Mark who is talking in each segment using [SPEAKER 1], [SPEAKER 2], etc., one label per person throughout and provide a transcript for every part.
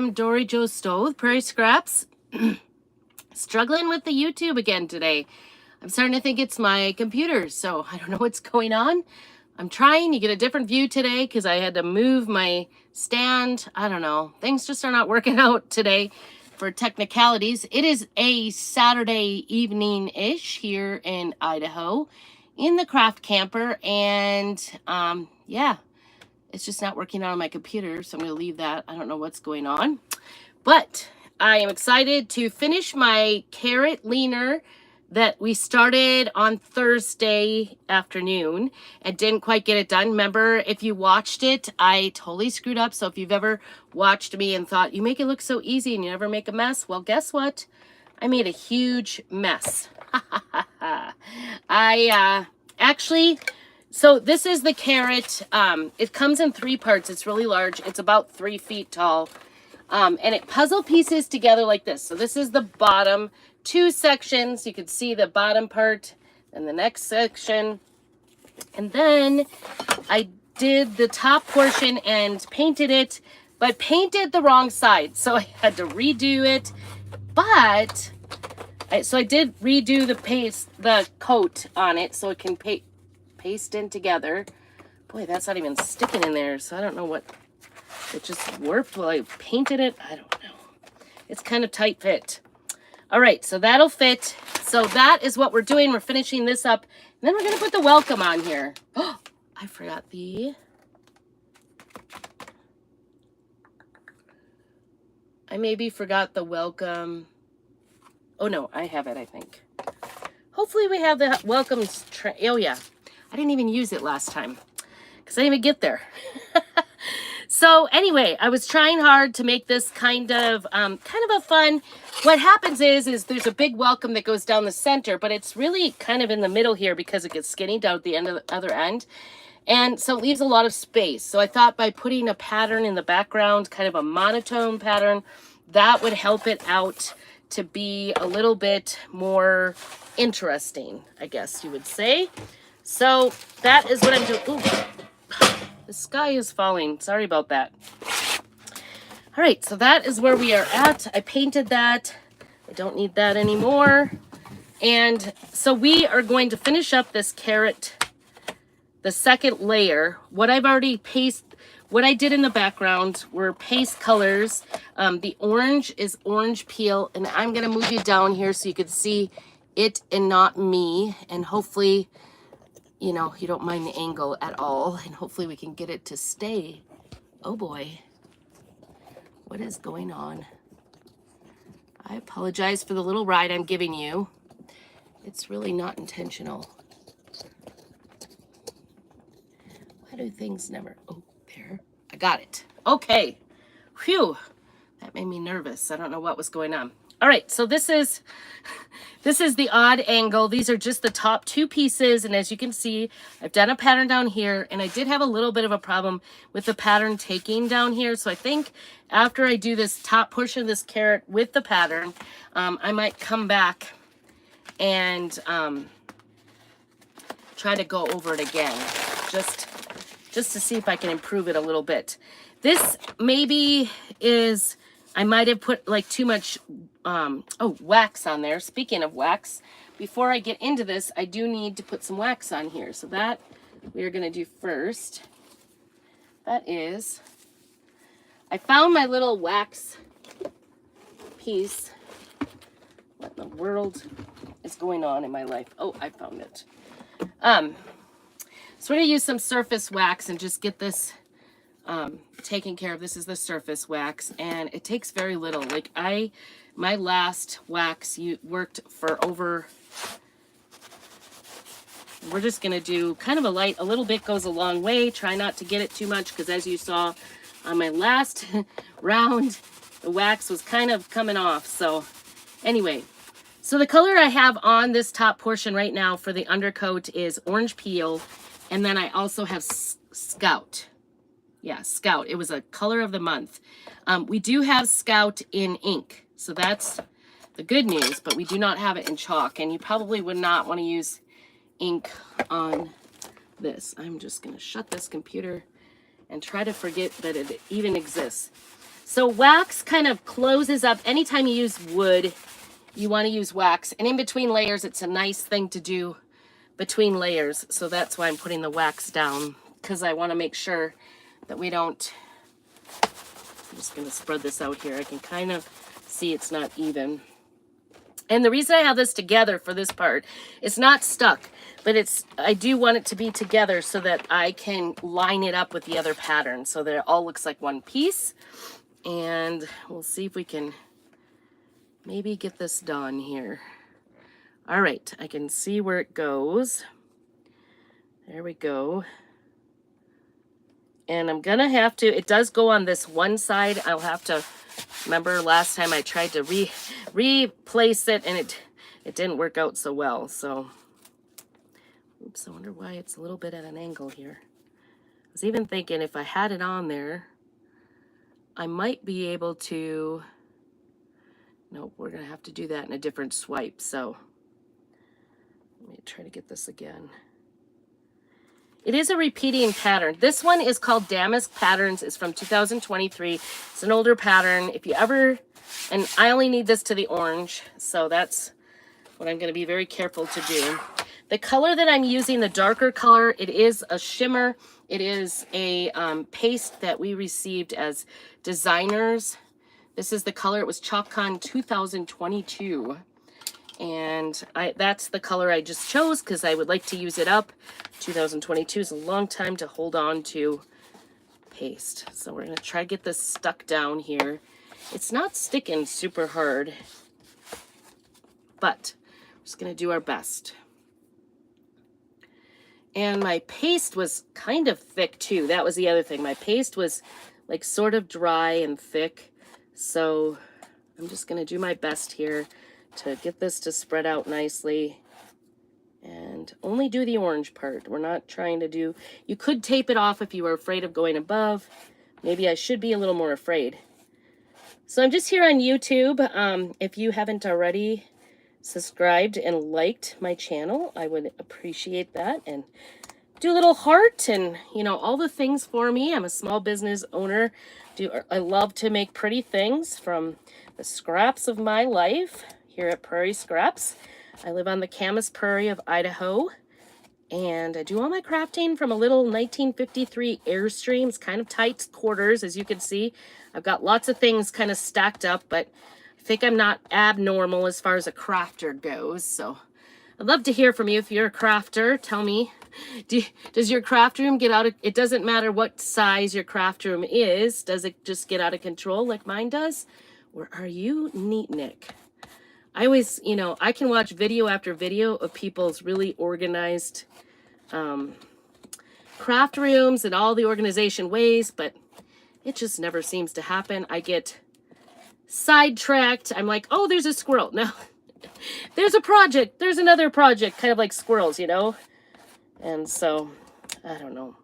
[SPEAKER 1] am Dory Jo Stowe with Prairie Scraps. Struggling with the YouTube again today. I'm starting to think it's my computer, so I don't know what's going on. I'm trying to get a different view today because I had to move my stand. I don't know. Things just are not working out today for technicalities. It is a Saturday evening-ish here in Idaho in the craft camper, and yeah, it's just not working out on my computer, so I'm going to leave that. I don't know what's going on. But I am excited to finish my carrot leaner that we started on Thursday afternoon and didn't quite get it done. Remember, if you watched it, I totally screwed up. So if you've ever watched me and thought, you make it look so easy and you never make a mess, well, guess what? I made a huge mess. Actually... So this is the carrot. It comes in 3 parts. It's really large. It's about 3 feet tall. And it puzzle pieces together like this. So this is the bottom 2 sections. You can see the bottom part and the next section. And then I did the top portion and painted it, but painted the wrong side. So I had to redo it. But, so I did redo the coat on it so it can paste in together. Boy, that's not even sticking in there, so I don't know what, it just warped while I painted it. I don't know. It's kind of tight fit. All right, so that'll fit. So that is what we're doing. We're finishing this up, and then we're gonna put the welcome on here. Oh, I forgot I maybe forgot the welcome. Oh no, I have it, I think. Hopefully we have the welcome. Oh yeah. I didn't even use it last time because I didn't even get there. So anyway, I was trying hard to make this kind of a fun. What happens is there's a big welcome that goes down the center, but it's really kind of in the middle here because it gets skinny down at the end of the other end. And so it leaves a lot of space. So I thought by putting a pattern in the background, kind of a monotone pattern, that would help it out to be a little bit more interesting, I guess you would say. So that is what I'm doing. Ooh, the sky is falling. Sorry about that. All right, so that is where we are at. I painted that. I don't need that anymore. And so we are going to finish up this carrot, the second layer. What I've already what I did in the background were paste colors. The orange is orange peel, and I'm going to move you down here so you can see it and not me. And hopefully, you know, you don't mind the angle at all, and hopefully we can get it to stay. Oh boy, what is going on? I apologize for the little ride I'm giving you. It's really not intentional. Why do things never, oh, there, I got it. Okay, phew, that made me nervous. I don't know what was going on. All right, so this is the odd angle. These are just the top 2 pieces, and as you can see, I've done a pattern down here, and I did have a little bit of a problem with the pattern taking down here, so I think after I do this top portion of this carrot with the pattern, I might come back and try to go over it again, just to see if I can improve it a little bit. This maybe is, I might have put like too much wax on there. Speaking of wax, before I get into this, I do need to put some wax on here. So that we are going to do first. That is, I found my little wax piece. What in the world is going on in my life? Oh, I found it. So we're going to use some surface wax and just get this taken care of. This is the surface wax, and it takes very little. Like my last wax worked for over, we're just gonna do kind of a little bit goes a long way. Try not to get it too much, because as you saw on my last round, the wax was kind of coming off. So anyway, so the color I have on this top portion right now for the undercoat is orange peel, and then I also have Scout. Yeah, Scout. It was a color of the month. We do have Scout in ink, so that's the good news, but we do not have it in chalk, and you probably would not want to use ink on this. I'm just going to shut this computer and try to forget that it even exists. So wax kind of closes up. Anytime you use wood, you want to use wax. And in between layers, it's a nice thing to do between layers. So that's why I'm putting the wax down, because I want to make sure that we don't, I'm just going to spread this out here. I can kind of see it's not even. And the reason I have this together for this part, it's not stuck, but I do want it to be together so that I can line it up with the other pattern so that it all looks like one piece. And we'll see if we can maybe get this done here. All right, I can see where it goes. There we go. And I'm gonna have to, it does go on this one side. I'll have to, remember last time I tried to replace it and it didn't work out so well. So, oops, I wonder why it's a little bit at an angle here. I was even thinking if I had it on there, I might be able to, nope, we're gonna have to do that in a different swipe. So let me try to get this again. It is a repeating pattern. This one is called Damask Patterns. It's from 2023. It's an older pattern. If you ever, and I only need this to the orange, so that's what I'm going to be very careful to do. The color that I'm using, the darker color, it is a shimmer. It is a paste that we received as designers. This is the color. It was ChalkCon 2022. And that's the color I just chose because I would like to use it up. 2022 is a long time to hold on to paste. So we're going to try to get this stuck down here. It's not sticking super hard, but we're just going to do our best. And my paste was kind of thick too. That was the other thing. My paste was like sort of dry and thick. So I'm just going to do my best here to get this to spread out nicely and only do the orange part. We're not trying to do, you could tape it off if you were afraid of going above. Maybe I should be a little more afraid. So I'm just here on YouTube. If you haven't already subscribed and liked my channel, I would appreciate that, and do a little heart and, you know, all the things for me. I'm a small business owner. I love to make pretty things from the scraps of my life here at Prairie Scraps. I live on the Camas Prairie of Idaho, and I do all my crafting from a little 1953 Airstream. It's kind of tight quarters, as you can see. I've got lots of things kind of stacked up, but I think I'm not abnormal as far as a crafter goes. So I'd love to hear from you if you're a crafter. Tell me, does your craft room get out of, it doesn't matter what size your craft room is, does it just get out of control like mine does? Or are you neatnik? I always, you know, I can watch video after video of people's really organized craft rooms and all the organization ways, but it just never seems to happen. I get sidetracked. I'm like, oh, there's a squirrel. No, there's a project. There's another project, kind of like squirrels, you know? And so, I don't know.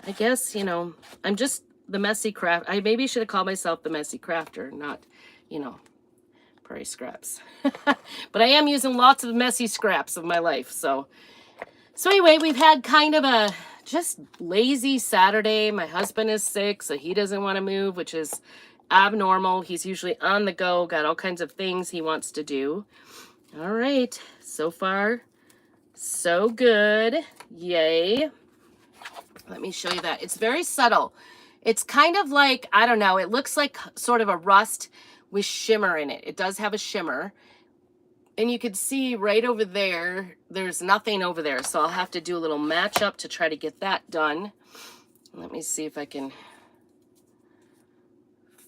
[SPEAKER 1] I guess, you know, I'm just the messy craft. I maybe should have called myself the messy crafter, not, you know, Prairie Scraps. But I am using lots of messy scraps of my life. So anyway, we've had kind of a just lazy Saturday. My husband is sick, so he doesn't want to move, which is abnormal. He's usually on the go, got all kinds of things he wants to do. All right, so far, so good. Yay. Let me show you that. It's very subtle. It's kind of like, I don't know, it looks like sort of a rust with shimmer in it. It does have a shimmer. And you can see right over there, there's nothing over there. So I'll have to do a little match up to try to get that done. Let me see if I can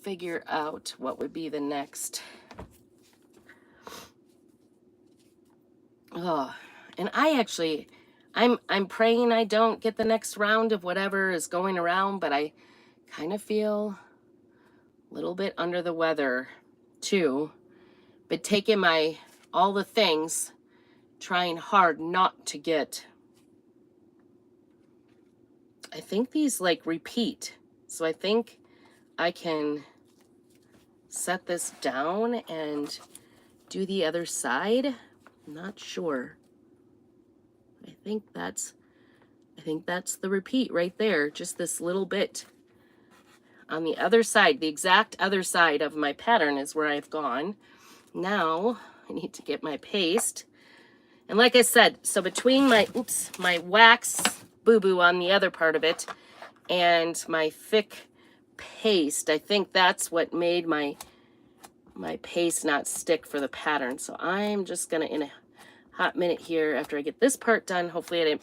[SPEAKER 1] figure out what would be the next. Oh, and I actually, I'm praying I don't get the next round of whatever is going around, but I kind of feel a little bit under the weather too. But taking all the things, trying hard not to get, I think these like repeat. So I think I can set this down and do the other side. I'm not sure. I think that's the repeat right there. Just this little bit on the other side, the exact other side of my pattern is where I've gone. Now I need to get my paste. And like I said, so between my, my wax boo-boo on the other part of it and my thick paste, I think that's what made my paste not stick for the pattern. So I'm just gonna, in a hot minute here, after I get this part done, hopefully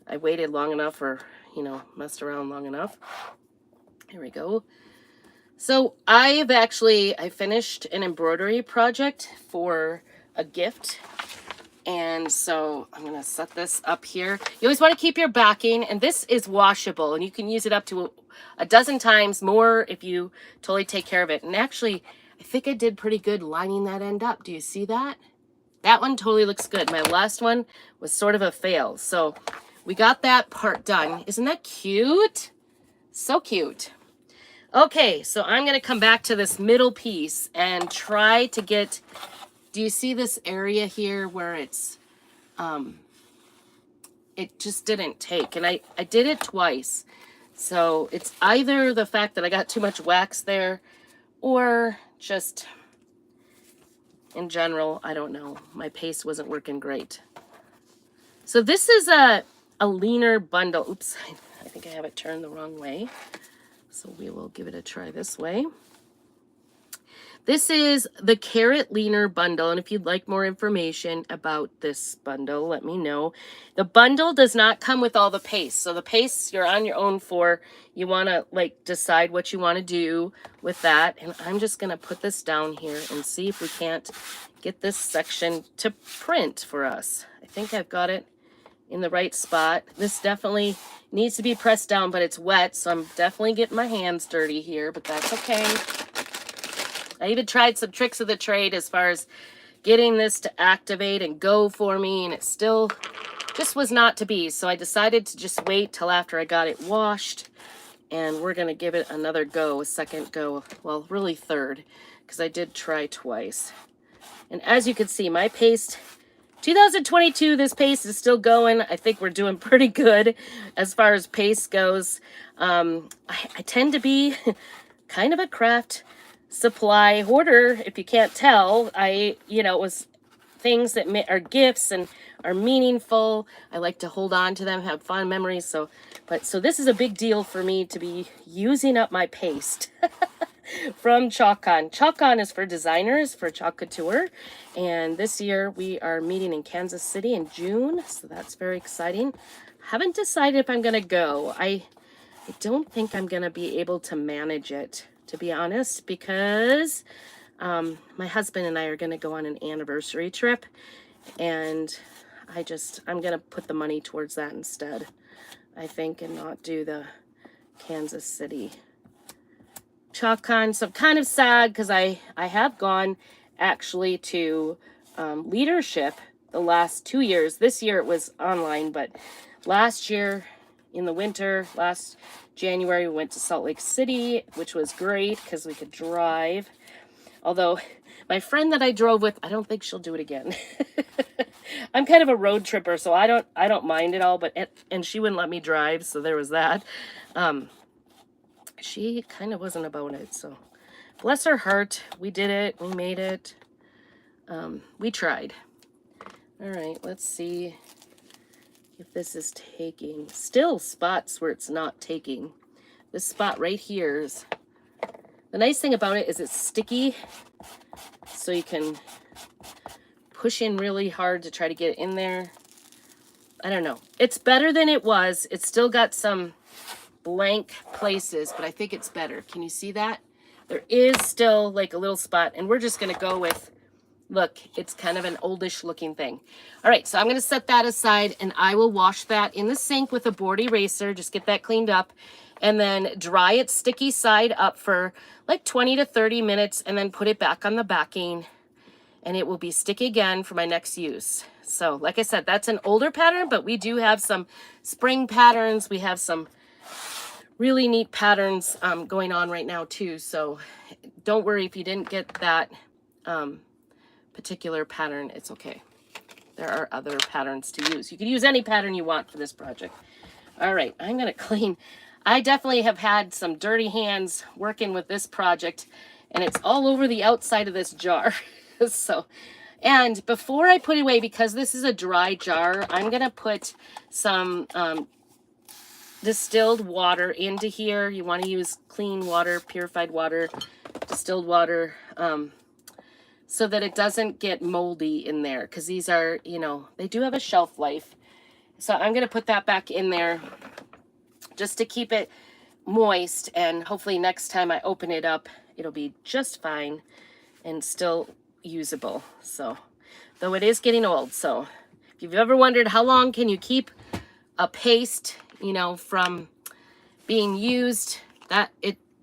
[SPEAKER 1] I waited long enough, or, you know, messed around long enough. Here we go. So I finished an embroidery project for a gift. And so I'm going to set this up here. You always want to keep your backing, and this is washable, and you can use it up to a dozen times more if you totally take care of it. And actually, I think I did pretty good lining that end up. Do you see that? That one totally looks good. My last one was sort of a fail. So we got that part done. Isn't that cute? So cute. Okay, so I'm going to come back to this middle piece and try to get... Do you see this area here where it's, it just didn't take? And I did it twice. So it's either the fact that I got too much wax there, or just in general, I don't know. My paste wasn't working great. So this is a leaner bundle. Oops, I think I have it turned the wrong way. So we will give it a try this way. This is the Carrot Leaner Bundle, and if you'd like more information about this bundle, let me know. The bundle does not come with all the paste, so the paste you're on your own for. You want to like decide what you want to do with that, and I'm just going to put this down here and see if we can't get this section to print for us. I think I've got it in the right spot. This definitely needs to be pressed down, but it's wet, so I'm definitely getting my hands dirty here, but that's okay. I even tried some tricks of the trade as far as getting this to activate and go for me, and it still just was not to be. So I decided to just wait till after I got it washed, and we're going to give it another go, a second go, well, really third, because I did try twice. And as you can see, my paste, 2022, this paste is still going. I think we're doing pretty good as far as paste goes. I tend to be kind of a craft supply hoarder, if you can't tell. It was things that are gifts and are meaningful. I like to hold on to them, have fond memories. So this is a big deal for me to be using up my paste from ChalkCon. ChalkCon is for designers, for Chalk Couture, and this year we are meeting in Kansas City in June, so that's very exciting. Haven't decided if I'm gonna go. I don't think I'm gonna be able to manage it, to be honest, because my husband and I are going to go on an anniversary trip, and I'm going to put the money towards that instead, I think, and not do the Kansas City ChalkCon. So I'm kind of sad because I have gone actually to leadership the last 2 years. This year it was online, but last year in the winter, last January, we went to Salt Lake City, which was great because we could drive. Although my friend that I drove with, I don't think she'll do it again. I'm kind of a road tripper, so I don't mind it all. And she wouldn't let me drive, so there was that. She kind of wasn't about it, so bless her heart. We did it. We made it. We tried. All right, let's see if this is taking. Still spots where it's not taking. This spot right here is, the nice thing about it is it's sticky, so you can push in really hard to try to get it in there. I don't know. It's better than it was. It's still got some blank places, but I think it's better. Can you see that? There is still like a little spot, and we're just going to go with, look, it's kind of an oldish looking thing. All right, so I'm going to set that aside, and I will wash that in the sink with a board eraser. Just get that cleaned up, and then dry its sticky side up for like 20 to 30 minutes, and then put it back on the backing, and it will be sticky again for my next use. So like I said, that's an older pattern, but we do have some spring patterns. We have some really neat patterns going on right now too. So don't worry if you didn't get that particular pattern, it's okay. There are other patterns to use. You can use any pattern you want for this project. All right, I'm gonna clean. I definitely have had some dirty hands working with this project, and it's all over the outside of this jar. So, and before I put it away, because this is a dry jar, I'm going to put some distilled water into here. You want to use clean water, purified water, distilled water, so that it doesn't get moldy in there, because these are, you know, they do have a shelf life. So I'm going to put that back in there just to keep it moist, and hopefully next time I open it up, it'll be just fine and still usable. So, though it is getting old. So if you've ever wondered how long can you keep a paste, you know, from being used,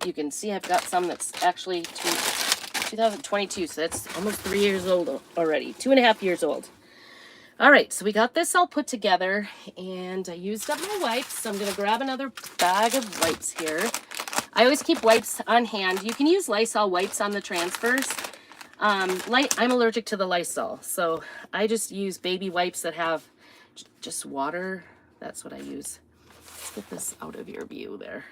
[SPEAKER 1] you can see I've got some that's actually 2022, so that's almost 3 years old already, 2.5 years old. All right, so we got this all put together, and I used up my wipes, so I'm going to grab another bag of wipes here. I always keep wipes on hand. You can use Lysol wipes on the transfers. I'm allergic to the Lysol, so I just use baby wipes that have just water. That's what I use. Let's get this out of your view there.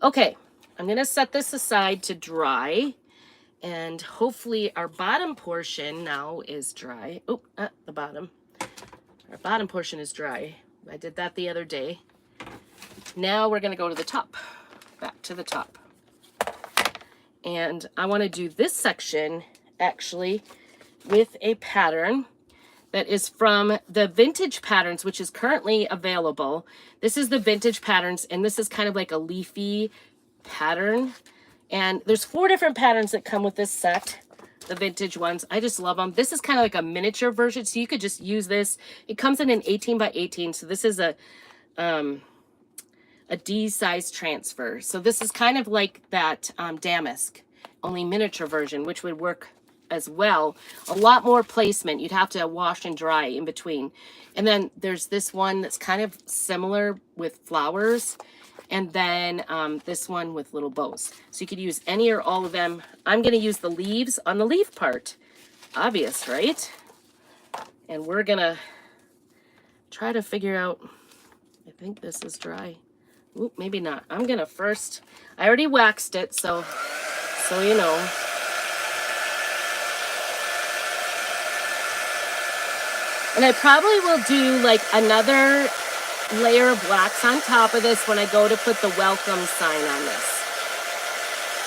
[SPEAKER 1] Okay, I'm going to set this aside to dry. And hopefully our bottom portion now is dry. Oh, the bottom. Our bottom portion is dry. I did that the other day. Now we're going to go to the top. Back to the top. And I want to do this section actually with a pattern that is from the Vintage Patterns, which is currently available. This is the Vintage Patterns, and this is kind of like a leafy pattern. And there's 4 different patterns that come with this set, the vintage ones. I just love them. This is kind of like a miniature version, so you could just use this. It comes in an 18 by 18, so this is a D size transfer. So this is kind of like that damask, only miniature version, which would work as well. A lot more placement. You'd have to wash and dry in between. And then there's this one that's kind of similar with flowers. And then this one with little bows. So you could use any or all of them. I'm going to use the leaves on the leaf part. Obvious, right? And we're going to try to figure out, I think this is dry. Oop, maybe not. I'm going to first, I already waxed it, so you know. And I probably will do like another layer of wax on top of this when I go to put the welcome sign on this.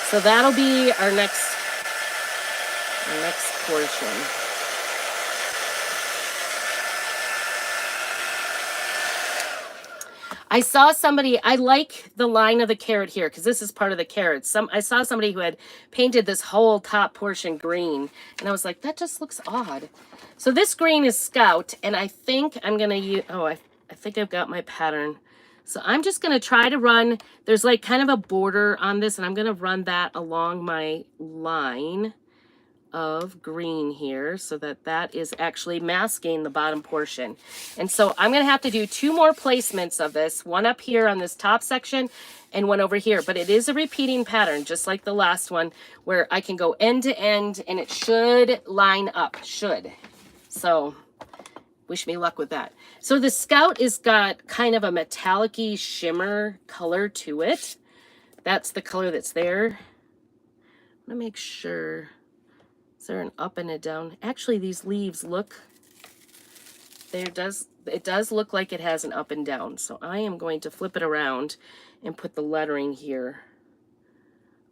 [SPEAKER 1] So that'll be our next portion. I saw somebody, I like the line of the carrot here because this is part of the carrot. I saw somebody who had painted this whole top portion green, and I was like, that just looks odd. So this green is Scout, and I think I'm gonna use, I think I've got my pattern. So I'm just going to try to run, there's like kind of a border on this, and I'm going to run that along my line of green here so that that is actually masking the bottom portion. And so I'm going to have to do 2 more placements of this, one up here on this top section and one over here. But it is a repeating pattern, just like the last one, where I can go end to end and it should line up, should. So wish me luck with that. So the Scout is got kind of a metallic-y shimmer color to it. That's the color that's there. I'm gonna make sure. Is there an up and a down? Actually, these leaves look, it does look like it has an up and down. So I am going to flip it around and put the lettering here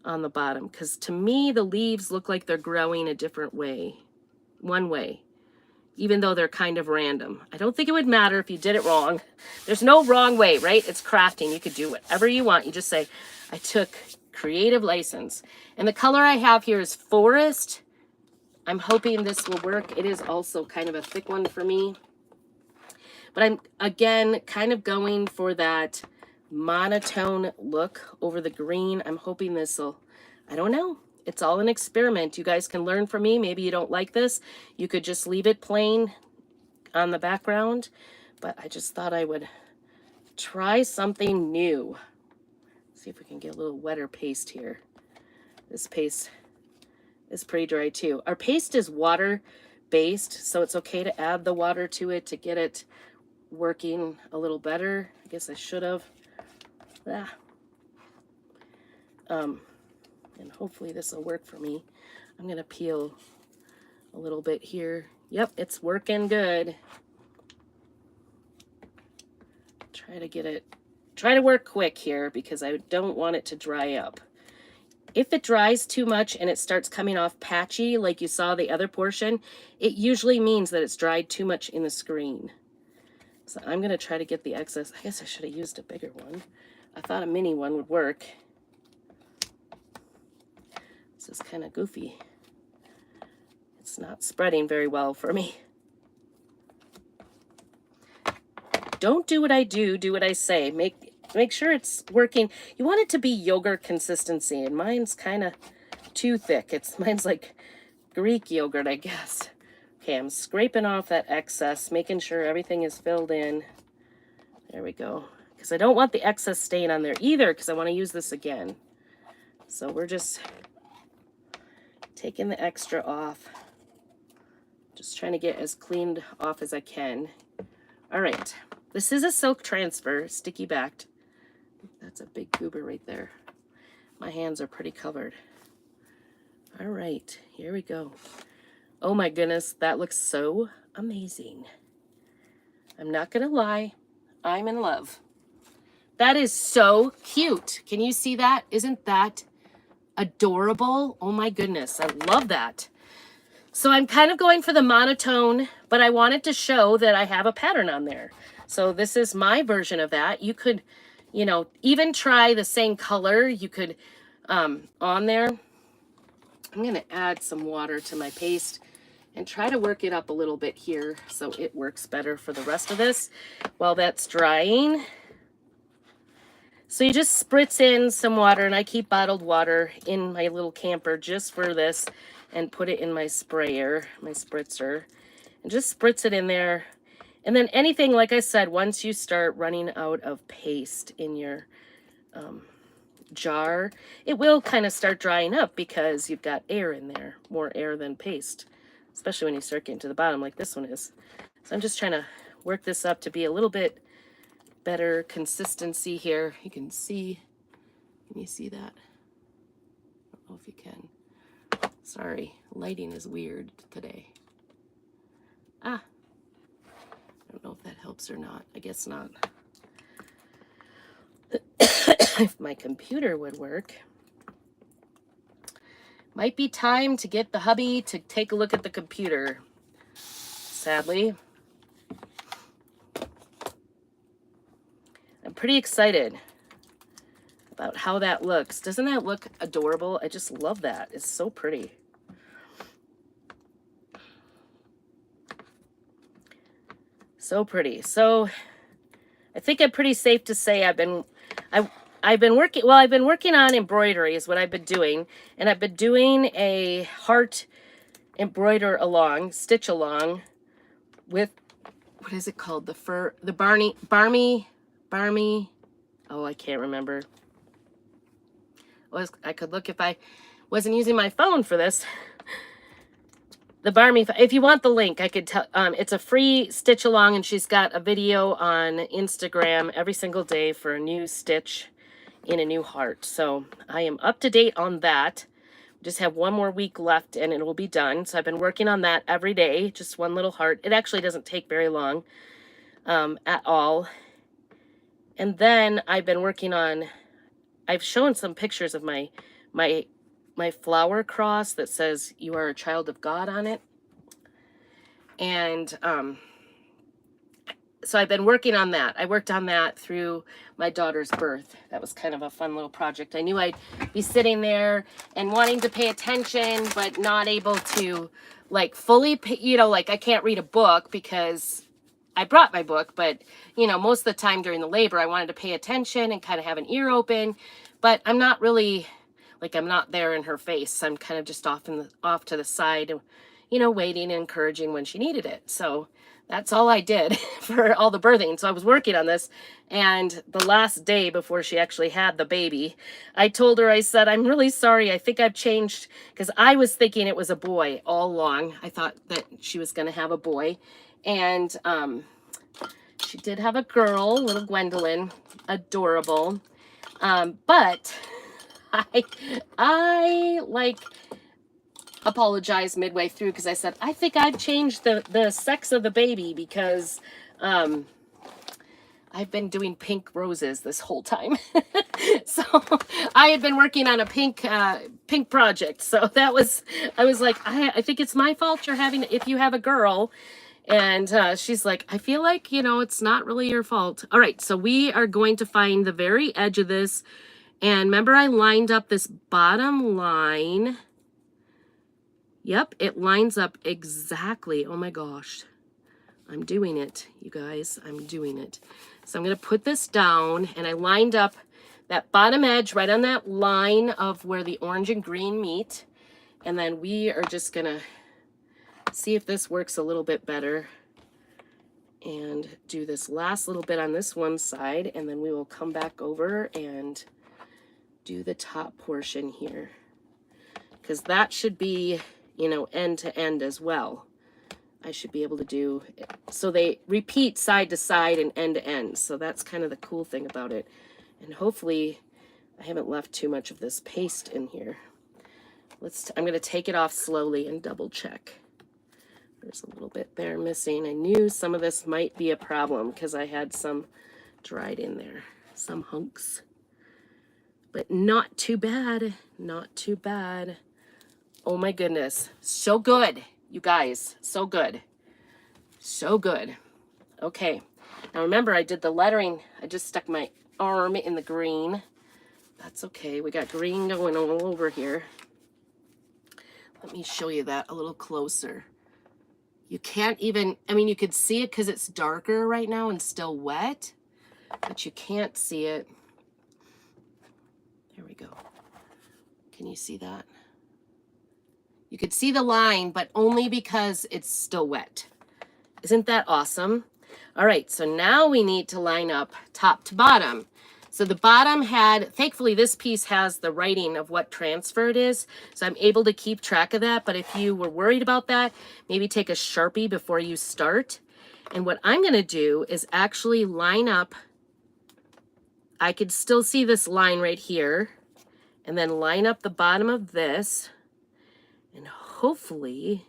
[SPEAKER 1] on the bottom, because to me the leaves look like they're growing a different way, one way, even though they're kind of random. I don't think it would matter if you did it wrong. There's no wrong way, right? It's crafting. You could do whatever you want. You just say, I took creative license. And the color I have here is Forest. I'm hoping this will work. It is also kind of a thick one for me. But I'm, again, kind of going for that monotone look over the green. I'm hoping this will, I don't know. It's all an experiment. You guys can learn from me. Maybe you don't like this. You could just leave it plain on the background. But I just thought I would try something new. See if we can get a little wetter paste here. This paste is pretty dry too. Our paste is water based, so it's okay to add the water to it to get it working a little better. I guess I should have. Ah. And hopefully this will work for me. I'm going to peel a little bit here. Yep, it's working good. Try to work quick here because I don't want it to dry up. If it dries too much and it starts coming off patchy, like you saw the other portion, it usually means that it's dried too much in the screen. So I'm going to try to get the excess. I guess I should have used a bigger one. I thought a mini one would work. This is kind of goofy. It's not spreading very well for me. Don't do what I do what I say. Make sure it's working. You want it to be yogurt consistency, and mine's kind of too thick. Mine's like Greek yogurt, I guess. Okay, I'm scraping off that excess, making sure everything is filled in. There we go. Because I don't want the excess stain on there either, because I want to use this again. So we're just taking the extra off. Just trying to get as cleaned off as I can. All right. This is a silk transfer, sticky backed. That's a big goober right there. My hands are pretty covered. All right, here we go. Oh my goodness, that looks so amazing. I'm not gonna lie, I'm in love. That is so cute. Can you see that? Isn't that adorable? Oh my goodness, I love that. So I'm kind of going for the monotone, but I wanted to show that I have a pattern on there. So this is my version of that. You could, you know, even try the same color. You could, on there. I'm going to add some water to my paste and try to work it up a little bit here so it works better for the rest of this while that's drying. So you just spritz in some water, and I keep bottled water in my little camper just for this, and put it in my sprayer, my spritzer, and just spritz it in there. And then anything, like I said, once you start running out of paste in your jar, it will kind of start drying up because you've got air in there, more air than paste, especially when you start getting to the bottom like this one is. So I'm just trying to work this up to be a little bit better consistency here. You can see, can you see that? I don't know if you can. Sorry, lighting is weird today. Ah, I don't know if that helps or not. I guess not. If my computer would work. Might be time to get the hubby to take a look at the computer. Sadly. I'm pretty excited about how that looks. Doesn't that look adorable? I just love that. It's so pretty. So pretty. So I think I'm pretty safe to say I've been working on embroidery is what I've been doing, and I've been doing a heart stitch along with, what is it called? The Barmy. Oh, I can't remember. I could look if I wasn't using my phone for this. The Barmy, if you want the link, I could tell, it's a free stitch along, and she's got a video on Instagram every single day for a new stitch in a new heart. So I am up to date on that. Just have one more week left and it will be done. So I've been working on that every day, just one little heart. It actually doesn't take very long at all. And then I've been working on, I've shown some pictures of my flower cross that says "You are a child of God" on it. And so I've been working on that. I worked on that through my daughter's birth. That was kind of a fun little project. I knew I'd be sitting there and wanting to pay attention, but not able to like fully pay, you know, like I can't read a book because I brought my book, but you know, most of the time during the labor, I wanted to pay attention and kind of have an ear open, but I'm not really, like, I'm not there in her face. I'm kind of just off to the side, you know, waiting and encouraging when she needed it. So that's all I did for all the birthing. So I was working on this, and the last day before she actually had the baby, I told her, I said, "I'm really sorry. I think I've changed," because I was thinking it was a boy all along. I thought that she was going to have a boy, and she did have a girl, little Gwendolyn, adorable. But I like apologized midway through because I said, I think I've changed the sex of the baby because I've been doing pink roses this whole time. So I had been working on a pink project. So that was, I was like, I think it's my fault you're having, if you have a girl. And she's like, I feel like, it's not really your fault. All right, so we are going to find the very edge of this. And remember, I lined up this bottom line. Yep, it lines up exactly. Oh my gosh. I'm doing it, you guys. I'm doing it. So I'm going to put this down, and I lined up that bottom edge right on that line of where the orange and green meet. And then we are just going to see if this works a little bit better and do this last little bit on this one side, and then we will come back over and do the top portion here, because that should be, end to end as well. I should be able to do it. So they repeat side to side and end to end. So that's kind of the cool thing about it. And hopefully I haven't left too much of this paste in here. I'm going to take it off slowly and double check. There's a little bit there missing. I knew some of this might be a problem because I had some dried in there, some hunks. But not too bad. Not too bad. Oh my goodness. So good. You guys, so good. So good. Okay. Now remember, I did the lettering. I just stuck my arm in the green. That's okay. We got green going all over here. Let me show you that a little closer. You can't even, you could see it because it's darker right now and still wet, but you can't see it. There we go. Can you see that? You could see the line, but only because it's still wet. Isn't that awesome? All right, so now we need to line up top to bottom. So the bottom thankfully this piece has the writing of what transfer it is, so I'm able to keep track of that. But if you were worried about that, maybe take a Sharpie before you start. And what I'm gonna do is actually line up, I could still see this line right here, and then line up the bottom of this. And hopefully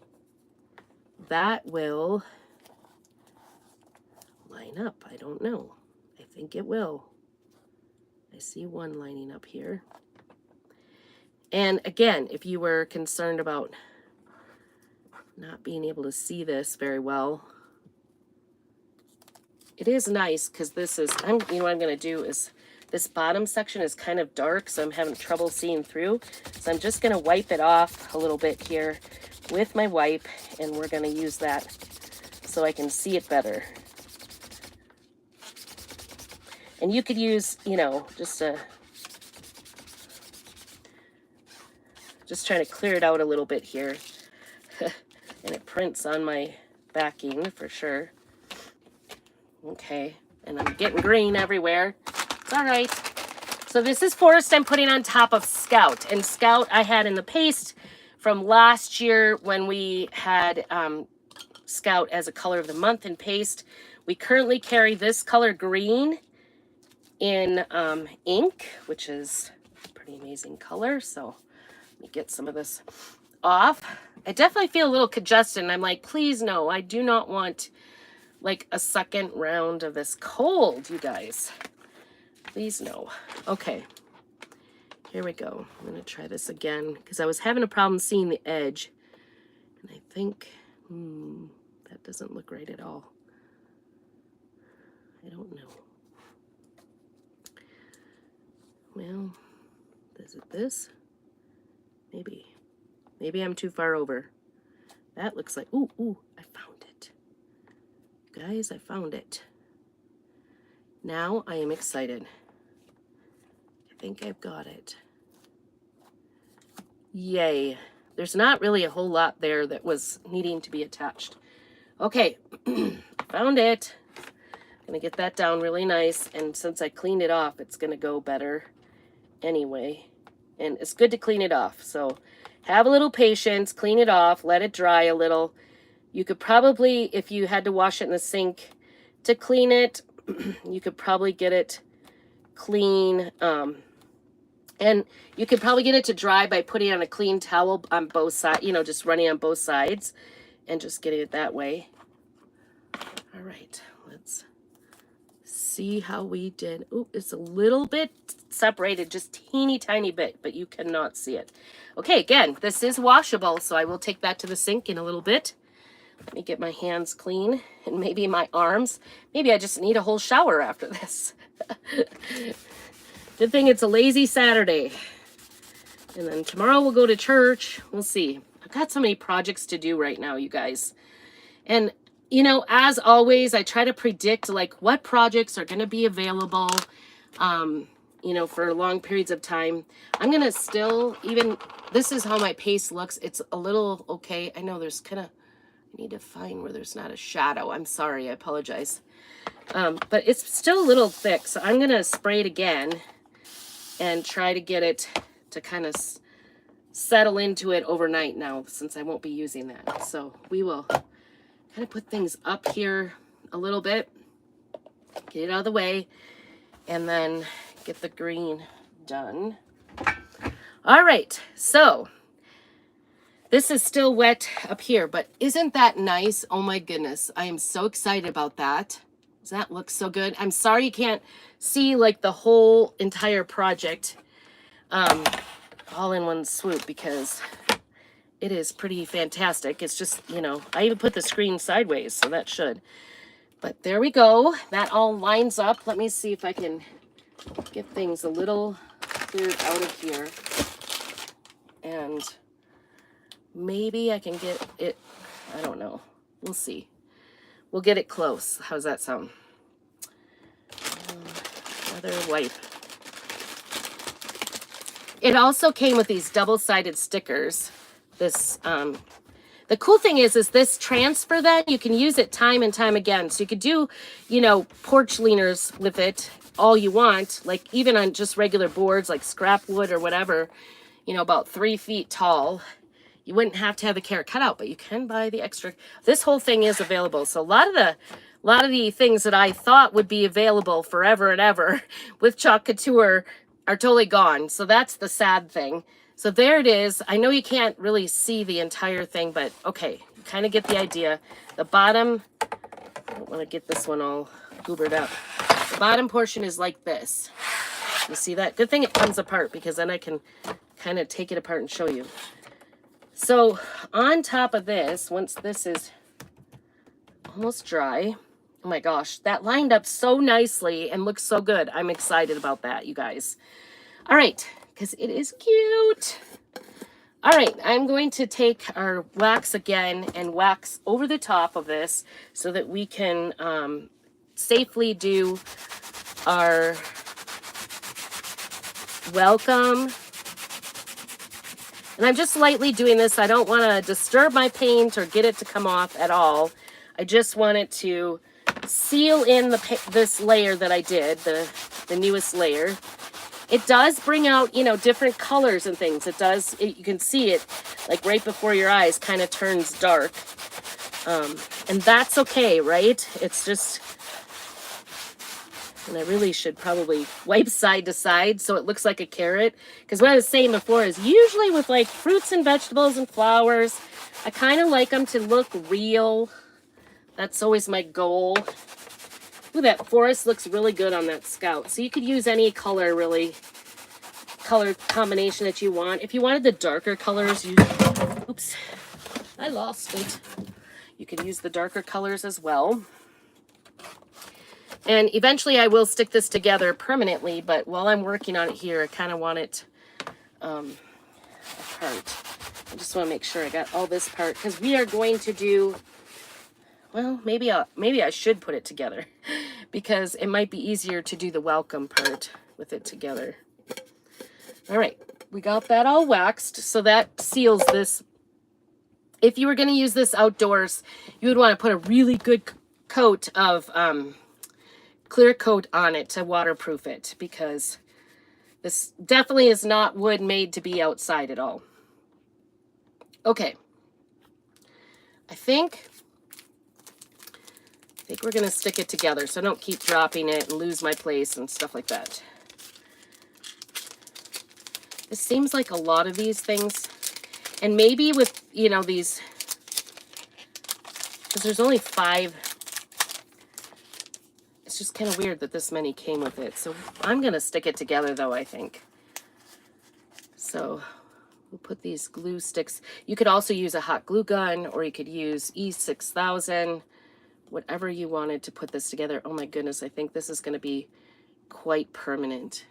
[SPEAKER 1] that will line up. I don't know. I think it will. I see one lining up here. And again, if you were concerned about not being able to see this very well, it is nice because this is, what I'm going to do is, this bottom section is kind of dark, so I'm having trouble seeing through. So I'm just going to wipe it off a little bit here with my wipe, and we're going to use that so I can see it better. And you could use, just trying to clear it out a little bit here. And it prints on my backing for sure. Okay, and I'm getting green everywhere. It's all right. So this is Forest I'm putting on top of Scout. And Scout I had in the paste from last year when we had Scout as a color of the month in paste. We currently carry this color green in ink, which is a pretty amazing color. So let me get some of this off. I definitely feel a little congested, and I'm like, please no, I do not want like a second round of this cold, you guys. Please no. Okay, here we go. I'm gonna try this again because I was having a problem seeing the edge, and I think that doesn't look right at all. I don't know. Well, is it this? Maybe I'm too far over. That looks like, ooh, I found it. Guys, I found it. Now I am excited. I think I've got it. Yay. There's not really a whole lot there that was needing to be attached. Okay, found it. Gonna get that down really nice, and since I cleaned it off, it's gonna go better anyway. And it's good to clean it off, so have a little patience, clean it off, let it dry a little. You could probably, if you had to wash it in the sink to clean it, you could probably get it clean, and you could probably get it to dry by putting it on a clean towel on both sides, you know, just running on both sides and just getting it that way. All right, let's see how we did. Oh, it's a little bit separated, just teeny tiny bit, but you cannot see it. Okay, again, this is washable, so I will take that to the sink in a little bit. Let me get my hands clean and maybe my arms. Maybe I just need a whole shower after this. Good thing it's a lazy Saturday. And then tomorrow we'll go to church. We'll see. I've got so many projects to do right now, you guys. And, you know, as always, I try to predict like what projects are going to be available, you know, for long periods of time. I'm going to still, even, this is how my paste looks. It's a little okay. I know there's kind of, I need to find where there's not a shadow. I'm sorry. I apologize. But it's still a little thick. So I'm going to spray it again and try to get it to kind of settle into it overnight now, since I won't be using that. So we will kind of put things up here a little bit, get it out of the way, and then get the green done. All right, so this is still wet up here, but isn't that nice? Oh my goodness, I am so excited about that. Does that look so good? I'm sorry you can't see like the whole entire project all in one swoop, because it is pretty fantastic. It's just, you know, I even put the screen sideways, so that should. But there we go. That all lines up. Let me see if I can get things a little cleared out of here. And maybe I can get it, I don't know. We'll see. We'll get it close. How's that sound? Another wipe. It also came with these double-sided stickers. This, the cool thing is this transfer then, you can use it time and time again. So you could do, you know, porch leaners with it all you want, like even on just regular boards like scrap wood or whatever, you know, about 3 feet tall. You wouldn't have to have the carrot cut out, but you can buy the extra. This whole thing is available. So a lot of the things that I thought would be available forever and ever with Chalk Couture are totally gone. So that's the sad thing. So there it is. I know you can't really see the entire thing, but okay, you kind of get the idea. The bottom, I don't want to get this one all goobered up. The bottom portion is like this. You see that? Good thing it comes apart, because then I can kind of take it apart and show you. So on top of this, once this is almost dry, oh my gosh, that lined up so nicely and looks so good. I'm excited about that, you guys. All right, because it is cute. All right, I'm going to take our wax again and wax over the top of this so that we can safely do our welcome. And I'm just lightly doing this. I don't want to disturb my paint or get it to come off at all. I just want it to seal in this layer that I did, the newest layer. It does bring out, you know, different colors and things. It does, you can see it like right before your eyes kind of turns dark. And that's okay, right? It's just, and I really should probably wipe side to side so it looks like a carrot. Because what I was saying before is usually with like fruits and vegetables and flowers, I kind of like them to look real. That's always my goal. Ooh, that forest looks really good on that Scout. So you could use any color, really, color combination that you want. If you wanted the darker colors, oops, I lost it. You could use the darker colors as well. And eventually I will stick this together permanently, but while I'm working on it here, I kind of want it apart. I just want to make sure I got all this part, because we are going to do, well, maybe I should put it together because it might be easier to do the welcome part with it together. All right, we got that all waxed, so that seals this. If you were going to use this outdoors, you would want to put a really good coat of clear coat on it to waterproof it, because this definitely is not wood made to be outside at all. Okay, I think we're going to stick it together so I don't keep dropping it and lose my place and stuff like that. It seems like a lot of these things, and maybe with, you know, these, because there's only 5. It's just kind of weird that this many came with it. So I'm going to stick it together though, I think. So we'll put these glue sticks. You could also use a hot glue gun, or you could use E6000, whatever you wanted to put this together. Oh my goodness, I think this is going to be quite permanent.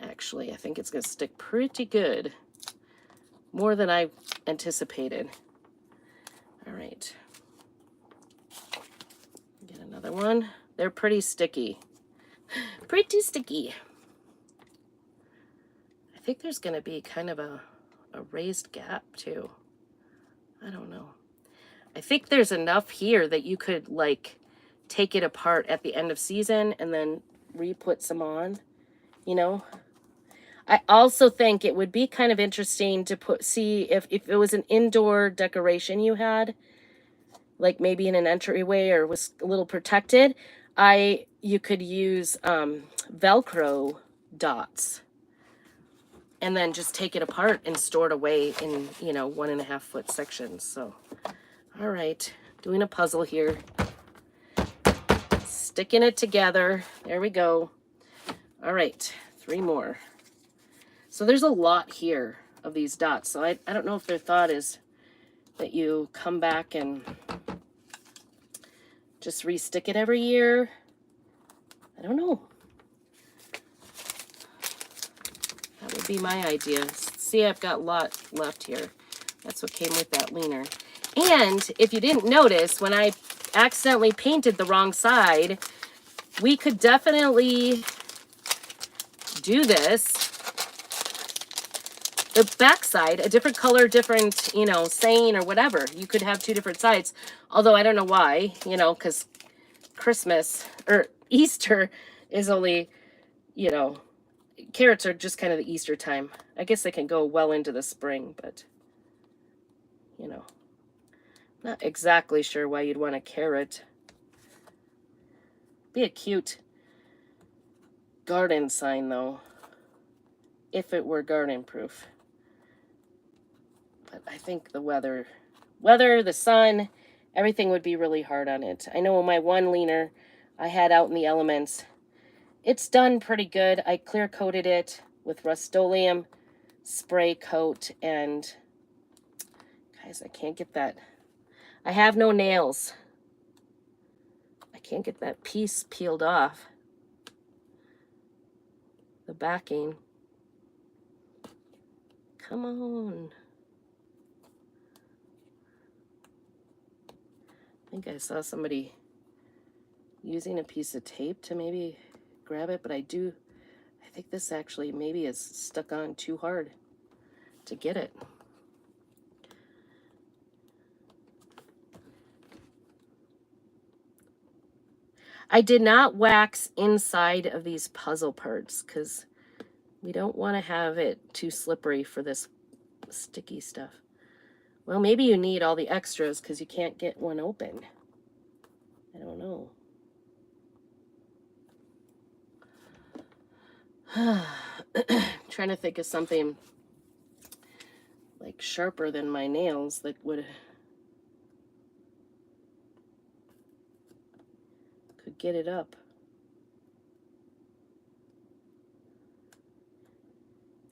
[SPEAKER 1] Actually, I think it's going to stick pretty good. More than I anticipated. All right. Get another one. They're pretty sticky. Pretty sticky. I think there's going to be kind of a raised gap too. I don't know. I think there's enough here that you could like take it apart at the end of season and then re-put some on, you know. I also think it would be kind of interesting to see if it was an indoor decoration you had, like maybe in an entryway or was a little protected. You could use Velcro dots and then just take it apart and store it away in, you know, 1.5 foot sections. So, all right, doing a puzzle here, sticking it together. There we go. All right, 3 more. So there's a lot here of these dots. So I don't know if their thought is that you come back and just re-stick it every year. I don't know. That would be my idea. See, I've got a lot left here. That's what came with that leaner. And if you didn't notice, when I accidentally painted the wrong side, we could definitely do this. The back side, a different color, different, you know, saying or whatever. You could have 2 different sides. Although I don't know why, you know, because Christmas or Easter is only, you know, carrots are just kind of the Easter time. I guess they can go well into the spring, but, you know, not exactly sure why you'd want a carrot. Be a cute garden sign, though, if it were garden proof. But I think the weather, the sun, everything would be really hard on it. I know my one leaner I had out in the elements, it's done pretty good. I clear coated it with Rust-Oleum spray coat, and guys, I can't get that. I have no nails. I can't get that piece peeled off. The backing. Come on. I think I saw somebody using a piece of tape to maybe grab it, but I think this actually maybe is stuck on too hard to get it. I did not wax inside of these puzzle parts because we don't want to have it too slippery for this sticky stuff. Well, maybe you need all the extras because you can't get one open. I don't know. Trying to think of something like sharper than my nails that could get it up.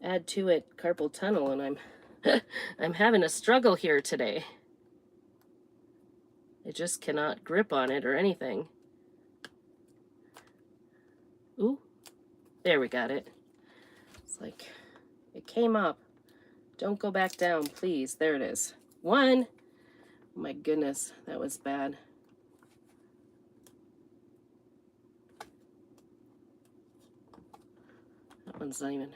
[SPEAKER 1] Add to it carpal tunnel, and I'm having a struggle here today. I just cannot grip on it or anything. Ooh, there we got it. It's like it came up. Don't go back down, please. There it is. 1. Oh my goodness, that was bad. That one's not even.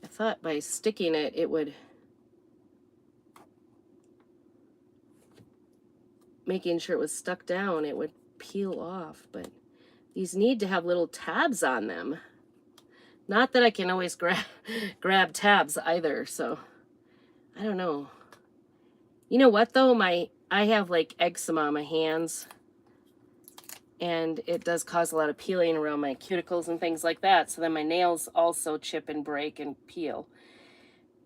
[SPEAKER 1] I thought by sticking it, it would, making sure it was stuck down, it would peel off, but these need to have little tabs on them. Not that I can always grab tabs either, so I don't know. You know what though? I have like eczema on my hands. and it does cause a lot of peeling around my cuticles and things like that. So then my nails also chip and break and peel.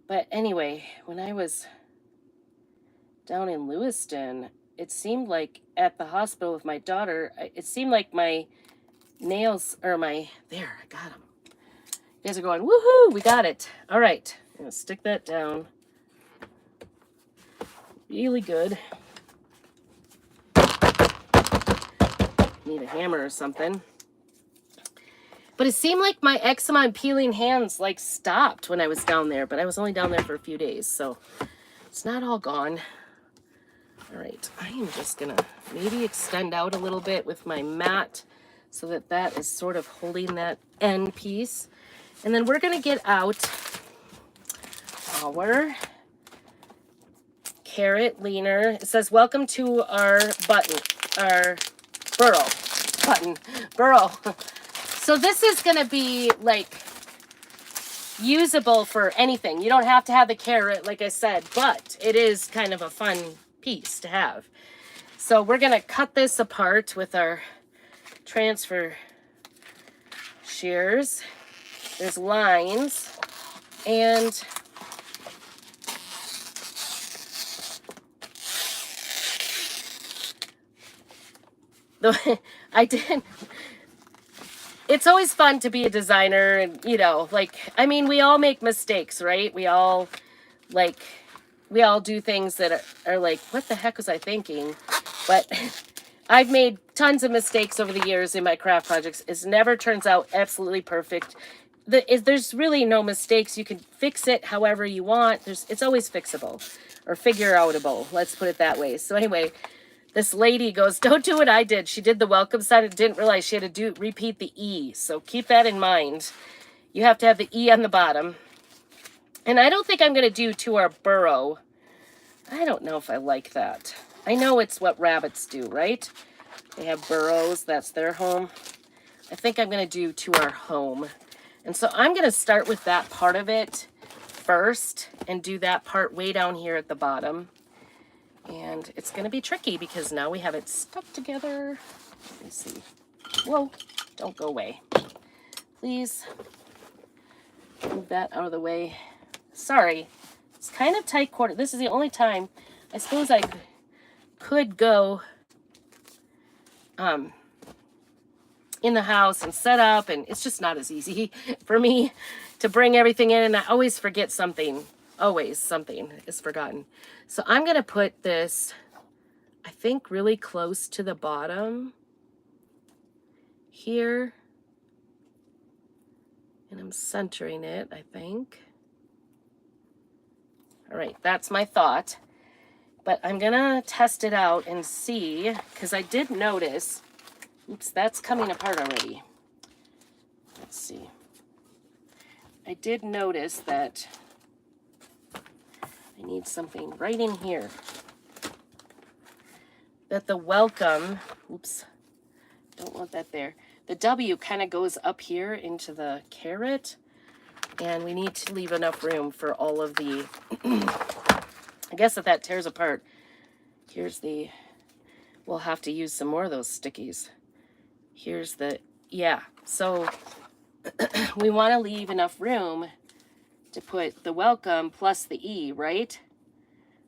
[SPEAKER 1] But anyway, when I was down in Lewiston, it seemed like at the hospital with my daughter, it seemed like my nails, or my, there, I got them. You guys are going, woohoo, we got it. All right, I'm gonna stick that down. Really good. Need a hammer or something. But it seemed like my eczema and peeling hands like stopped when I was down there, but I was only down there for a few days, so it's not all gone. All right, I am just gonna maybe extend out a little bit with my mat so that that is sort of holding that end piece. And then we're gonna get out our carrot leaner. It says, welcome to our burrow. So this is gonna be like usable for anything. You don't have to have the carrot, like I said, but it is kind of a fun piece to have. So we're gonna cut this apart with our transfer shears. There's lines, and I did. It's always fun to be a designer, and you know, like, I mean, we all make mistakes, right? We all do things that are like, what the heck was I thinking? But I've made tons of mistakes over the years in my craft projects. It never turns out absolutely perfect. There's really no mistakes. You can fix it however you want. It's always fixable or figure outable. Let's put it that way. So anyway, this lady goes, don't do what I did. She did the welcome sign and didn't realize she had to repeat the E. So keep that in mind. You have to have the E on the bottom. And I don't think I'm going to do to our burrow. I don't know if I like that. I know it's what rabbits do, right? They have burrows. That's their home. I think I'm going to do to our home. And so I'm going to start with that part of it first and do that part way down here at the bottom. And it's going to be tricky because now we have it stuck together. Let me see. Whoa, don't go away. Please move that out of the way. Sorry, it's kind of tight quarter. This is the only time I suppose I could go in the house and set up, and it's just not as easy for me to bring everything in, and I always forget something. Always something is forgotten. So I'm going to put this, I think, really close to the bottom here. And I'm centering it, I think. All right, that's my thought. But I'm going to test it out and see, because I did notice, oops, that's coming apart already. Let's see. I did notice that I need something right in here. That the welcome, oops, don't want that there. The W kind of goes up here into the carrot, and we need to leave enough room for all of the, I guess if that tears apart, here's the, we'll have to use some more of those stickies. Here's the, yeah, so we want to leave enough room to put the welcome plus the E, right?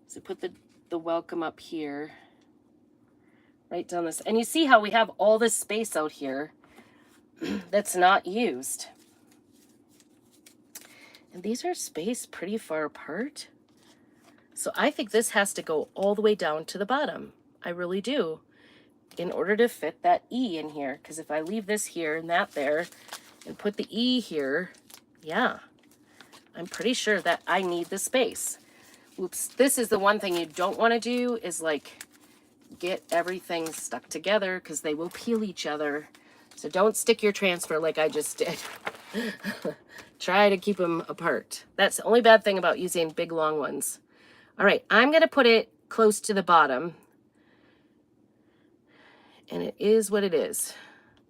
[SPEAKER 1] So put the welcome up here, right down this, and you see how we have all this space out here that's not used. And these are spaced pretty far apart. So I think this has to go all the way down to the bottom. I really do, in order to fit that E in here. Because if I leave this here and that there and put the E here, yeah, I'm pretty sure that I need the space. Oops, this is the one thing you don't want to do is like get everything stuck together because they will peel each other. So don't stick your transfer like I just did. Try to keep them apart. That's the only bad thing about using big long ones. All right, I'm going to put it close to the bottom. And it is what it is,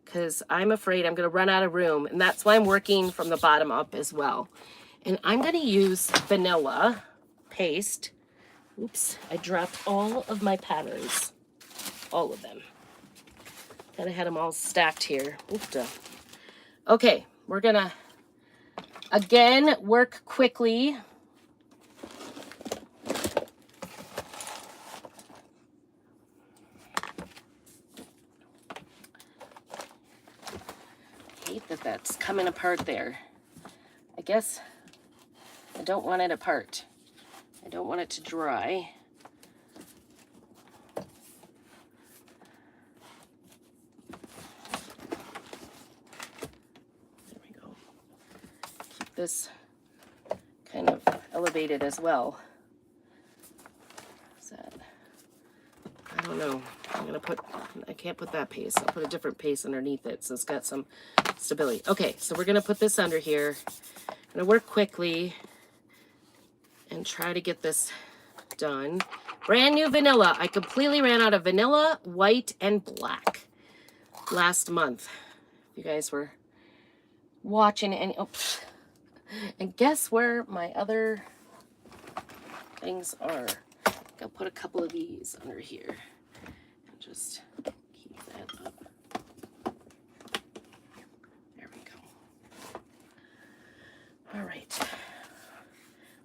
[SPEAKER 1] because I'm afraid I'm going to run out of room. And that's why I'm working from the bottom up as well. And I'm going to use vanilla paste. Oops, I dropped all of my patterns. All of them. Kind of had them all stacked here. Oofta. Okay, we're gonna, again, work quickly. Hate that that's coming apart there. I guess I don't want it apart. I don't want it to dry. There we go. Keep this kind of elevated as well. Is that, I don't know. I'm gonna put, I can't put that paste. I'll put a different paste underneath it so it's got some stability. Okay, so we're gonna put this under here. I'm gonna work quickly and try to get this done. Brand new vanilla. I completely ran out of vanilla, white, and black last month. You guys were watching any, oh, and guess where my other things are? I'll put a couple of these under here and just keep that up. There we go. All right.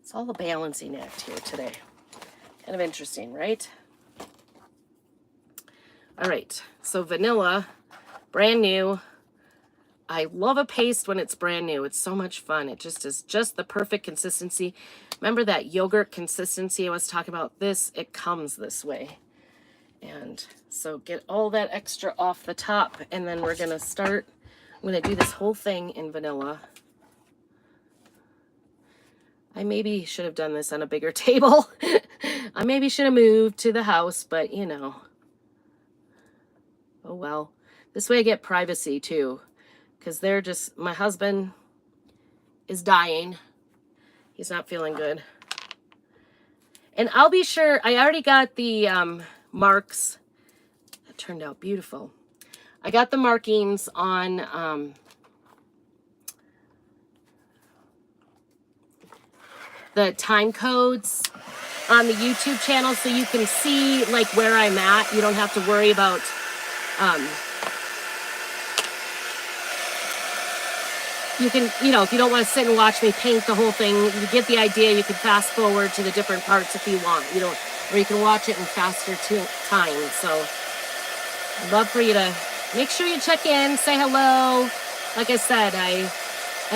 [SPEAKER 1] It's all a balancing act here today. Kind of interesting, right? All right, so vanilla, brand new. I love a paste when it's brand new. It's so much fun. It just is just the perfect consistency. Remember that yogurt consistency I was talking about? This, it comes this way. And so get all that extra off the top, and then we're gonna start, I'm gonna do this whole thing in vanilla. I maybe should have done this on a bigger table. I maybe should have moved to the house, but you know. Oh well. This way I get privacy too. Because they're just, my husband is dying. He's not feeling good. And I'll be sure, I already got the marks. That turned out beautiful. I got the markings on the time codes on the YouTube channel so you can see like where I'm at. You don't have to worry about you can, you know, if you don't want to sit and watch me paint the whole thing, you get the idea. You can fast forward to the different parts if you want. You don't, or you can watch it in faster time. So I'd love for you to make sure you check in, say hello. Like I said, I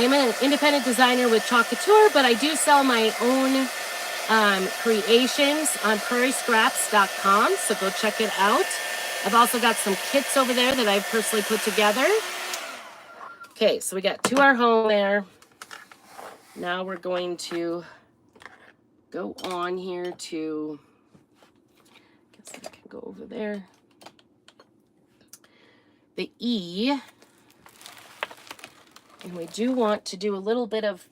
[SPEAKER 1] am an independent designer with Chalk Couture, but I do sell my own creations on prairiescraps.com. So go check it out. I've also got some kits over there that I've personally put together. Okay, so we got to our home there. Now we're going to go on here to, I guess I can go over there. The E. And we do want to do a little bit of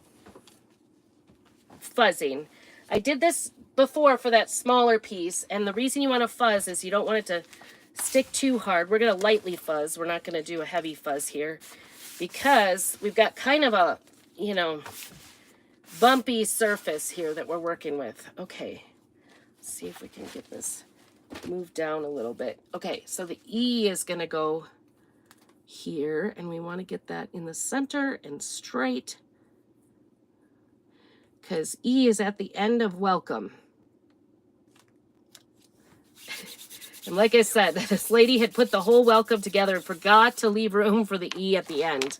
[SPEAKER 1] fuzzing. I did this before for that smaller piece, and the reason you want to fuzz is you don't want it to stick too hard. We're going to lightly fuzz. We're not going to do a heavy fuzz here, because we've got kind of a, you know, bumpy surface here that we're working with. Okay, let's see if we can get this moved down a little bit. Okay, so the E is going to go here, and we want to get that in the center and straight, because E is at the end of welcome. And like I said, this lady had put the whole welcome together and forgot to leave room for the E at the end.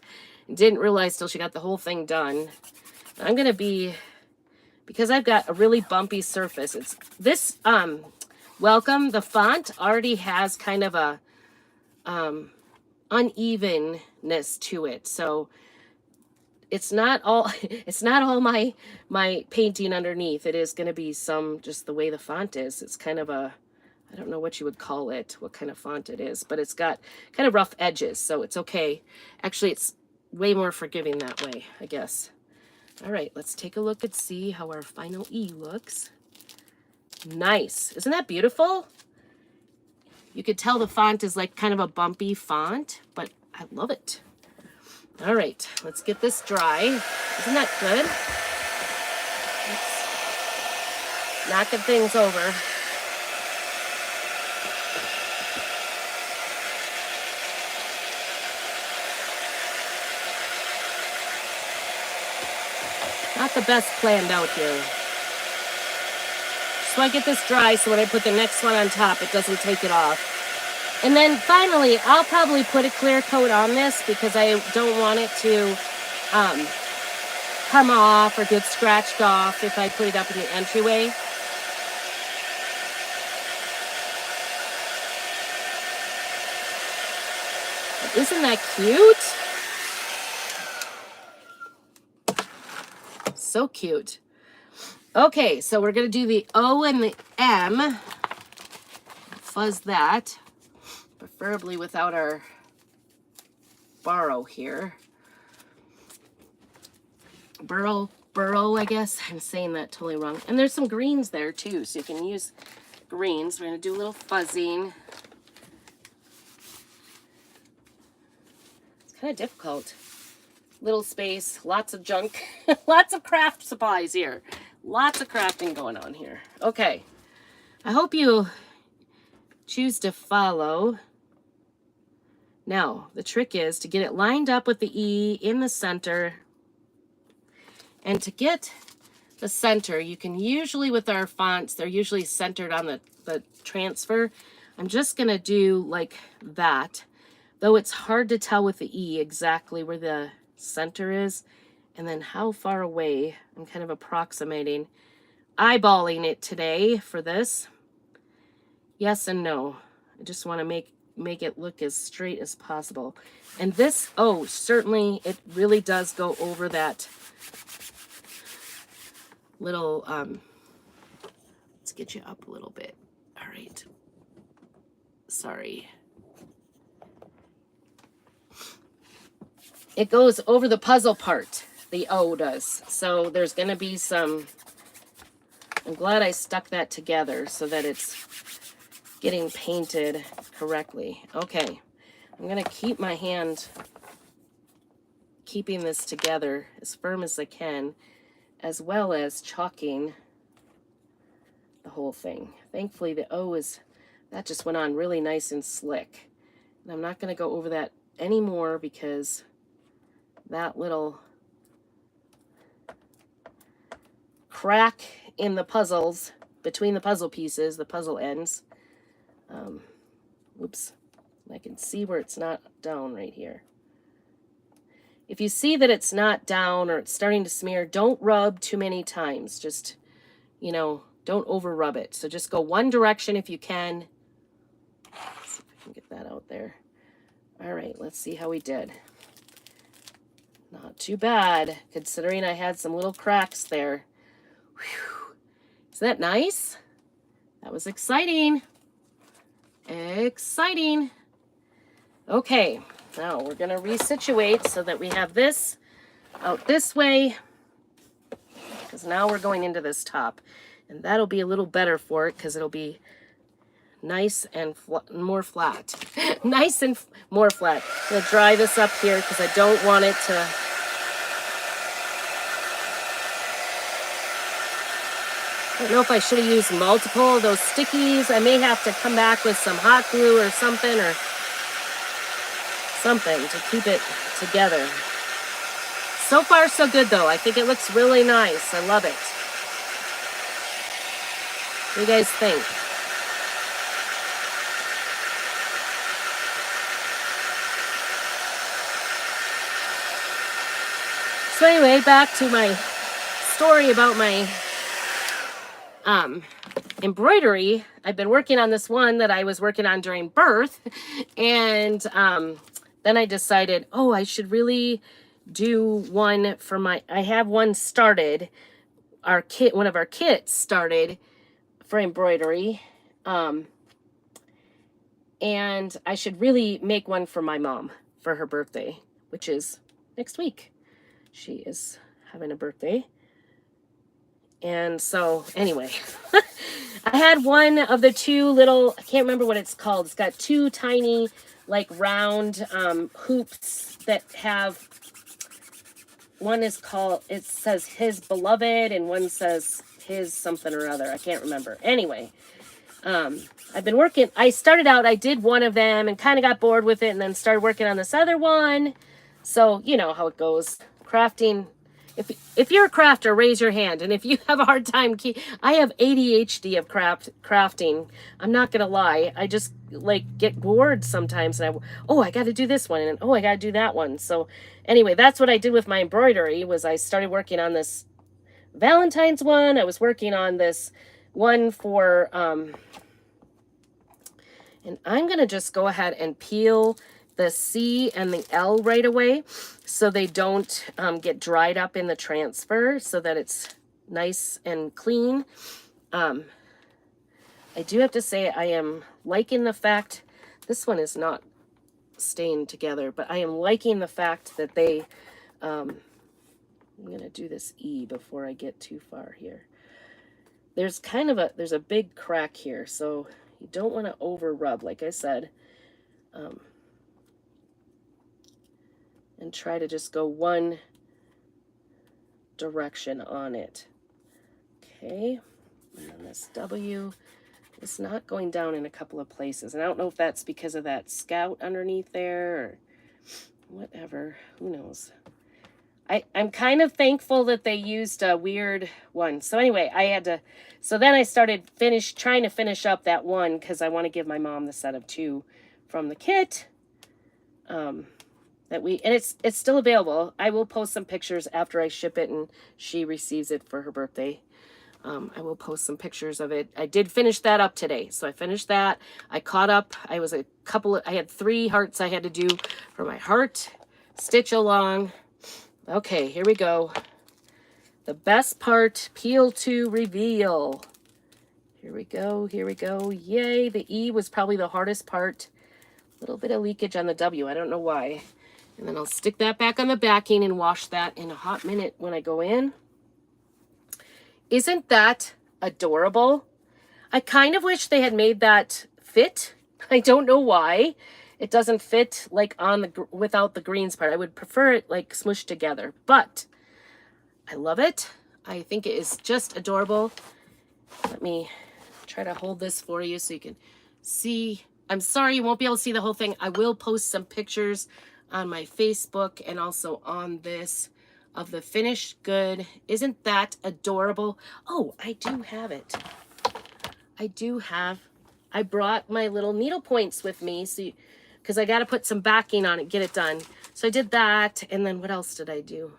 [SPEAKER 1] And didn't realize till she got the whole thing done. I'm going to be, because I've got a really bumpy surface, it's this welcome, the font already has kind of a unevenness to it. So it's not all my painting underneath. It is going to be some, just the way the font is. It's kind of a, I don't know what you would call it, what kind of font it is, but it's got kind of rough edges, so it's okay. Actually, it's way more forgiving that way, I guess. All right, let's take a look and see how our final E looks. Nice. Isn't that beautiful? You could tell the font is like kind of a bumpy font, but I love it. All right, let's get this dry. Isn't that good? Let's knocking things over. Not the best planned out here. So I get this dry so when I put the next one on top, it doesn't take it off. And then finally, I'll probably put a clear coat on this because I don't want it to come off or get scratched off if I put it up in the entryway. Isn't that cute? So cute. Okay, so we're going to do the O and the M. Fuzz that, preferably without our borrow here. Burrow, I guess. I'm saying that totally wrong. And there's some greens there too, so you can use greens. We're going to do a little fuzzing. It's kind of difficult. Little space, lots of junk, lots of craft supplies here. Lots of crafting going on here. Okay. I hope you choose to follow. Now, the trick is to get it lined up with the E in the center. And to get the center, you can usually, with our fonts, they're usually centered on the transfer. I'm just going to do like that. Though it's hard to tell with the E exactly where the center is. And then how far away. I'm kind of approximating. Eyeballing it today for this. Yes and no. I just want to make it look as straight as possible. And this, oh, certainly it really does go over that little, let's get you up a little bit. All right. Sorry. It goes over the puzzle part, the O does. So there's going to be some, I'm glad I stuck that together so that it's getting painted correctly. Okay, I'm going to keep my hand keeping this together as firm as I can, as well as chalking the whole thing. Thankfully, the O is, that just went on really nice and slick. And I'm not going to go over that anymore because that little crack in the puzzles, between the puzzle pieces, the puzzle ends. Whoops. I can see where it's not down right here. If you see that it's not down or it's starting to smear, don't rub too many times. Just, you know, don't over rub it. So just go one direction if you can. Let's see if I can get that out there. All right, let's see how we did. Not too bad, considering I had some little cracks there. Whew. Isn't that nice? That was exciting. Exciting. Okay, now we're going to resituate so that we have this out this way, because now we're going into this top. And that'll be a little better for it because it'll be nice and more flat. Nice and more flat. I'm going to dry this up here because I don't want it to... I don't know if I should have used multiple of those stickies. I may have to come back with some hot glue or something to keep it together. So far, so good, though. I think it looks really nice. I love it. What do you guys think? So anyway, back to my story about my embroidery. I've been working on this one that I was working on during birth, and then I decided, oh, I should really do one for my, I have one started, our kit, one of our kits started for embroidery, and I should really make one for my mom for her birthday, which is next week. She is having a birthday. And so, anyway, I had one of the two little, I can't remember what it's called. It's got two tiny, like, round hoops that have, one is called, it says His Beloved, and one says His something or other. I can't remember. Anyway, I've been working, I started out, I did one of them and kind of got bored with it and then started working on this other one. So, you know how it goes. Crafting, If you're a crafter, raise your hand. And if you have a hard time, I have ADHD of crafting. I'm not gonna lie. I just like get bored sometimes, and I got to do this one, and oh, I got to do that one. So anyway, that's what I did with my embroidery. Was I started working on this Valentine's one. I was working on this one for and I'm gonna just go ahead and peel the C and the L right away so they don't get dried up in the transfer, so that it's nice and clean. I do have to say I am liking the fact, this one is not staying together, but I am liking the fact that they, I'm going to do this E before I get too far here. There's there's a big crack here, so you don't want to over rub, like I said. And try to just go one direction on it. Okay, and then this W is not going down in a couple of places. And I don't know if that's because of that scout underneath there or whatever. Who knows? I'm kind of thankful that they used a weird one. So anyway, so then I started trying to finish up that one because I want to give my mom the set of 2 from the kit. And it's still available. I will post some pictures after I ship it and she receives it for her birthday. I will post some pictures of it. I did finish that up today. So I finished that. I caught up. I had 3 hearts I had to do for my heart. Stitch along. Okay, here we go. The best part, peel to reveal. Here we go. Here we go. Yay. The E was probably the hardest part. A little bit of leakage on the W. I don't know why. And then I'll stick that back on the backing and wash that in a hot minute when I go in. Isn't that adorable? I kind of wish they had made that fit. I don't know why. It doesn't fit like without the greens part. I would prefer it like smushed together, but I love it. I think it is just adorable. Let me try to hold this for you so you can see. I'm sorry you won't be able to see the whole thing. I will post some pictures on my Facebook and also on this of the finished good. Isn't that adorable? Oh, I do have it. I brought my little needle points with me because I got to put some backing on it, get it done. So I did that. And then what else did I do?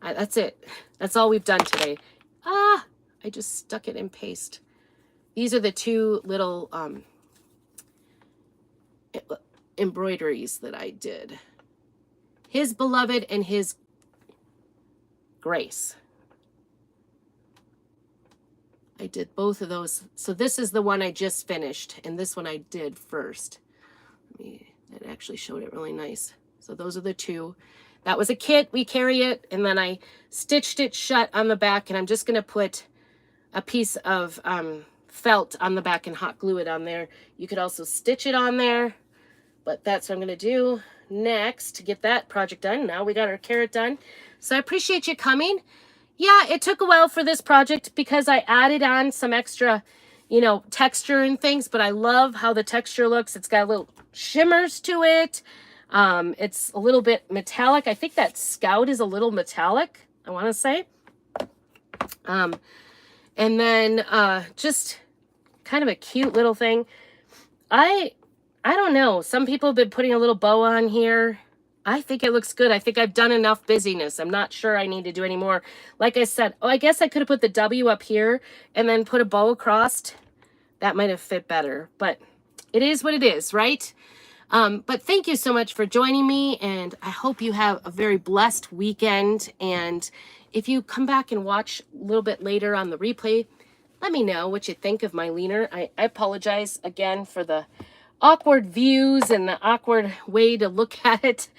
[SPEAKER 1] That's it. That's all we've done today. I just stuck it in paste. These are the 2 little embroideries that I did. His beloved and his grace. I did both of those. So this is the one I just finished, and this one I did first. That actually showed it really nice. So those are the 2. That was a kit. We carry it, and then I stitched it shut on the back, and I'm just going to put a piece of felt on the back and hot glue it on there. You could also stitch it on there, but that's what I'm going to do next to get that project done. Now we got our carrot done. So I appreciate you coming. Yeah, it took a while for this project because I added on some extra, texture and things, but I love how the texture looks. It's got little shimmers to it. It's a little bit metallic. I think that scout is a little metallic, I want to say. And then just kind of a cute little thing. I don't know. Some people have been putting a little bow on here. I think it looks good. I think I've done enough busyness. I'm not sure I need to do any more. Like I said, I guess I could have put the W up here and then put a bow across. That might have fit better, but it is what it is, right? But thank you so much for joining me, and I hope you have a very blessed weekend. And if you come back and watch a little bit later on the replay, let me know what you think of my leaner. I apologize again for the awkward views and the awkward way to look at it.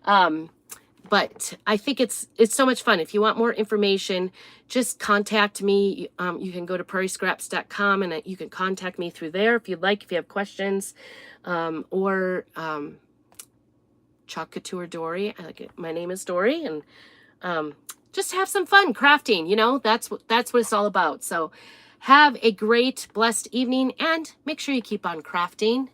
[SPEAKER 1] But I think it's so much fun. If you want more information, just contact me. You can go to prairiescraps.com and you can contact me through there if you'd like, if you have questions. Or Chalk Couture Dory. I like it. My name is Dory, and just have some fun crafting. That's what it's all about. So have a great, blessed evening, and make sure you keep on crafting.